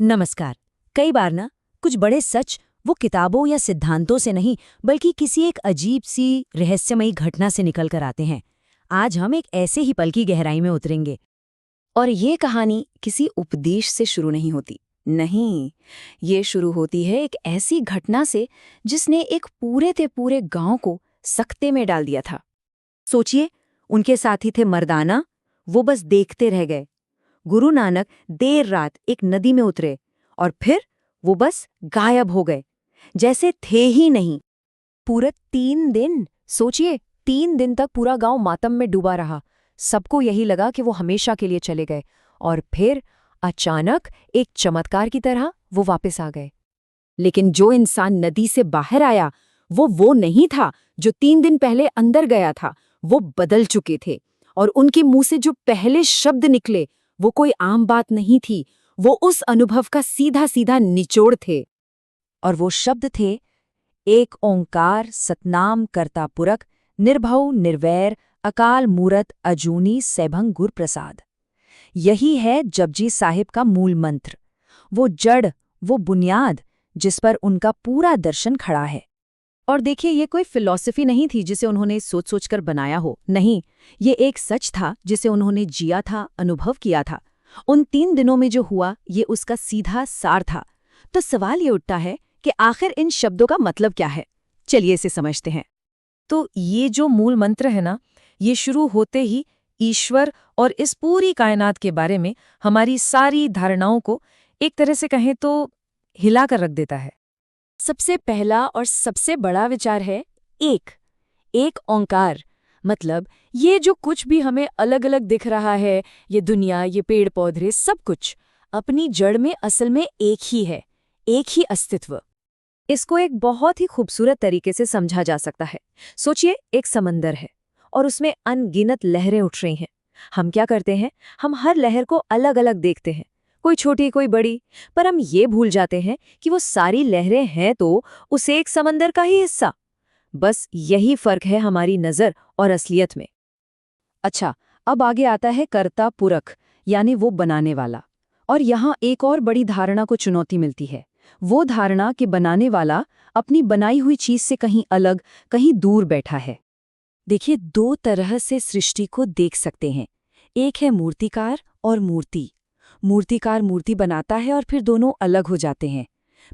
नमस्कार। कई बार ना कुछ बड़े सच वो किताबों या सिद्धांतों से नहीं बल्कि किसी एक अजीब सी रहस्यमयी घटना से निकल कर आते हैं। आज हम एक ऐसे ही पल की गहराई में उतरेंगे। और ये कहानी किसी उपदेश से शुरू नहीं होती। नहीं, ये शुरू होती है एक ऐसी घटना से जिसने एक पूरे गांव को सकते में डाल दिया था। सोचिए, उनके साथी थे मर्दाना, वो बस देखते रह गए। गुरु नानक देर रात एक नदी में उतरे और फिर वो बस गायब हो गए, जैसे थे ही नहीं। पूरे 3 दिन, सोचिए, 3 दिन तक पूरा गांव मातम में डूबा रहा। सबको यही लगा कि वो हमेशा के लिए चले गए, और फिर अचानक एक चमत्कार की तरह वो वापस आ गए। लेकिन जो इंसान नदी से बाहर आया वो नहीं था जो 3 दिन पहले अंदर गया था। वो बदल चुके थे और उनके मुंह से जो पहले शब्द निकले वो कोई आम बात नहीं थी। वो उस अनुभव का सीधा सीधा निचोड़ थे। और वो शब्द थे, एक ओंकार सतनाम करता पुरख, निर्भव निर्वैर अकाल मूरत अजूनी सैभंग गुर प्रसाद। यही है जपजी साहिब का मूल मंत्र, वो जड़, वो बुनियाद जिस पर उनका पूरा दर्शन खड़ा है। और देखिए, ये कोई फिलॉसफी नहीं थी जिसे उन्होंने सोच सोचकर बनाया हो। नहीं, ये एक सच था जिसे उन्होंने जिया था, अनुभव किया था। उन 3 दिनों में जो हुआ ये उसका सीधा सार था। तो सवाल ये उठता है कि आखिर इन शब्दों का मतलब क्या है। चलिए इसे समझते हैं। तो ये जो मूल मंत्र है ना, ये शुरू होते ही ईश्वर और इस पूरी कायनात के बारे में हमारी सारी धारणाओं को एक तरह से कहें तो हिला कर रख देता है। सबसे पहला और सबसे बड़ा विचार है एक ओंकार। मतलब ये जो कुछ भी हमें अलग अलग दिख रहा है, ये दुनिया, ये पेड़ पौधे, सब कुछ अपनी जड़ में असल में एक ही है, एक ही अस्तित्व। इसको एक बहुत ही खूबसूरत तरीके से समझा जा सकता है। सोचिए, एक समंदर है और उसमें अनगिनत लहरें उठ रही हैं। हम क्या करते हैं, हम हर लहर को अलग अलग देखते हैं, कोई छोटी कोई बड़ी, पर हम ये भूल जाते हैं कि वो सारी लहरें हैं तो उस एक समंदर का ही हिस्सा। बस यही फर्क है हमारी नजर और असलियत में। अच्छा, अब आगे आता है कर्ता पुरख, यानी वो बनाने वाला। और यहाँ एक और बड़ी धारणा को चुनौती मिलती है। वो धारणा कि बनाने वाला अपनी बनाई हुई चीज से कहीं अलग, कहीं दूर बैठा है। देखिए, 2 तरह से सृष्टि को देख सकते हैं। एक है मूर्तिकार और मूर्ति। मूर्तिकार मूर्ति बनाता है और फिर दोनों अलग हो जाते हैं।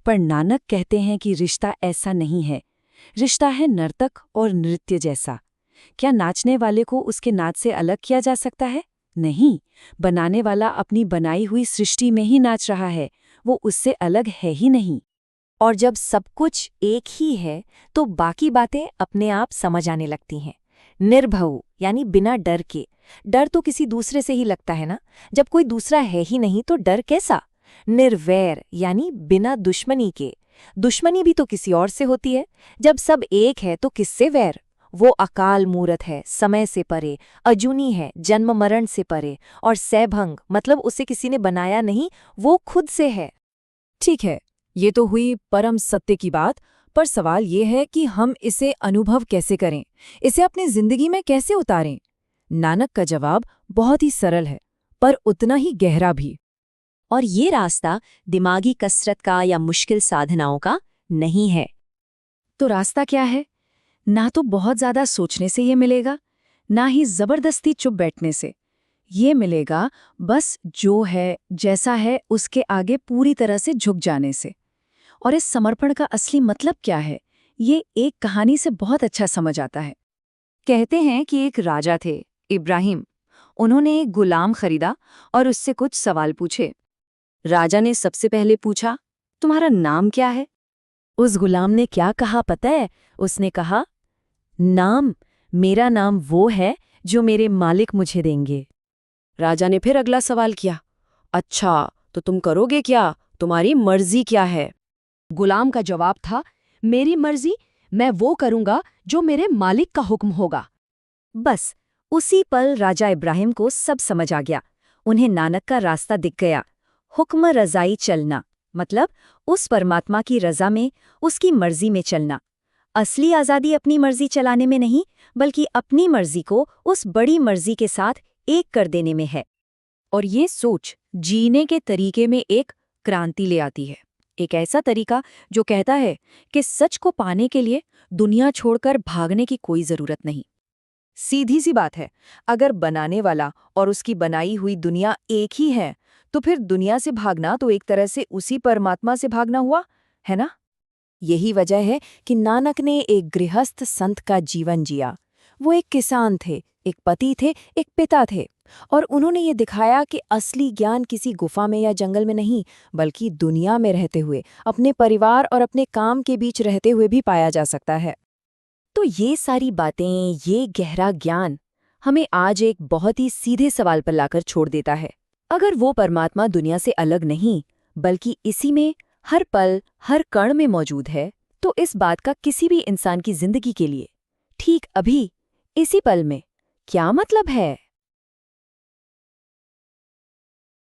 पर नानक कहते हैं कि रिश्ता ऐसा नहीं है। रिश्ता है नर्तक और नृत्य जैसा। क्या नाचने वाले को उसके नाच से अलग किया जा सकता है? नहीं, बनाने वाला अपनी बनाई हुई सृष्टि में ही नाच रहा है, वो उससे अलग है ही नहीं। और जब सब कुछ एक ही है तो बाकी बातें अपने आप समझ आने लगती हैं। निर्भव यानी बिना डर के। डर तो किसी दूसरे से ही लगता है ना, जब कोई दूसरा है ही नहीं तो डर कैसा। निर्वैर यानी बिना दुश्मनी के। दुश्मनी भी तो किसी और से होती है। जब सब एक है तो किससे वैर। वो अकाल मूरत है, समय से परे, अजूनी है, जन्म मरण से परे, और सैभंग मतलब उसे किसी ने बनाया नहीं, वो खुद से है। ठीक है, ये तो हुई परम सत्य की बात, पर सवाल ये है कि हम इसे अनुभव कैसे करें, इसे अपनी जिंदगी में कैसे उतारें। नानक का जवाब बहुत ही सरल है, पर उतना ही गहरा भी। और ये रास्ता दिमागी कसरत का या मुश्किल साधनाओं का नहीं है। तो रास्ता क्या है? ना तो बहुत ज्यादा सोचने से ये मिलेगा, ना ही जबरदस्ती चुप बैठने से। ये मिलेगा बस जो है, जैसा है, उसके आगे पूरी तरह से झुक जाने से। और इस समर्पण का असली मतलब क्या है, ये एक कहानी से बहुत अच्छा समझ आता है। कहते हैं कि एक राजा थे, इब्राहिम। उन्होंने एक गुलाम खरीदा और उससे कुछ सवाल पूछे। राजा ने सबसे पहले पूछा, तुम्हारा नाम क्या है? उस गुलाम ने क्या कहा पता है? उसने कहा, नाम, मेरा नाम वो है जो मेरे मालिक मुझे देंगे। राजा ने फिर अगला सवाल किया, अच्छा तो तुम करोगे क्या, तुम्हारी मर्जी क्या है? गुलाम का जवाब था, मेरी मर्जी, मैं वो करूंगा जो मेरे मालिक का हुक्म होगा। बस उसी पल राजा इब्राहिम को सब समझ आ गया। उन्हें नानक का रास्ता दिख गया। हुक्म रजाई चलना, मतलब उस परमात्मा की रजा में, उसकी मर्जी में चलना। असली आज़ादी अपनी मर्जी चलाने में नहीं, बल्कि अपनी मर्जी को उस बड़ी मर्जी के साथ एक कर देने में है। और ये सोच जीने के तरीके में एक क्रांति ले आती है। एक ऐसा तरीका जो कहता है कि सच को पाने के लिए दुनिया छोड़कर भागने की कोई जरूरत नहीं। सीधी सी बात है, अगर बनाने वाला और उसकी बनाई हुई दुनिया एक ही है, तो फिर दुनिया से भागना तो एक तरह से उसी परमात्मा से भागना हुआ, है ना? यही वजह है कि नानक ने एक गृहस्थ संत का जीवन जिया। वो एक किसान थे, एक पति थे, एक पिता थे, और उन्होंने ये दिखाया कि असली ज्ञान किसी गुफा में या जंगल में नहीं, बल्कि दुनिया में रहते हुए, अपने परिवार और अपने काम के बीच रहते हुए भी पाया जा सकता है। तो ये सारी बातें, ये गहरा ज्ञान हमें आज एक बहुत ही सीधे सवाल पर लाकर छोड़ देता है। अगर वो परमात्मा दुनिया से अलग नहीं, बल्कि इसी में हर पल, हर कण में मौजूद है, तो इस बात का किसी भी इंसान की जिंदगी के लिए ठीक अभी, इसी पल में क्या मतलब है?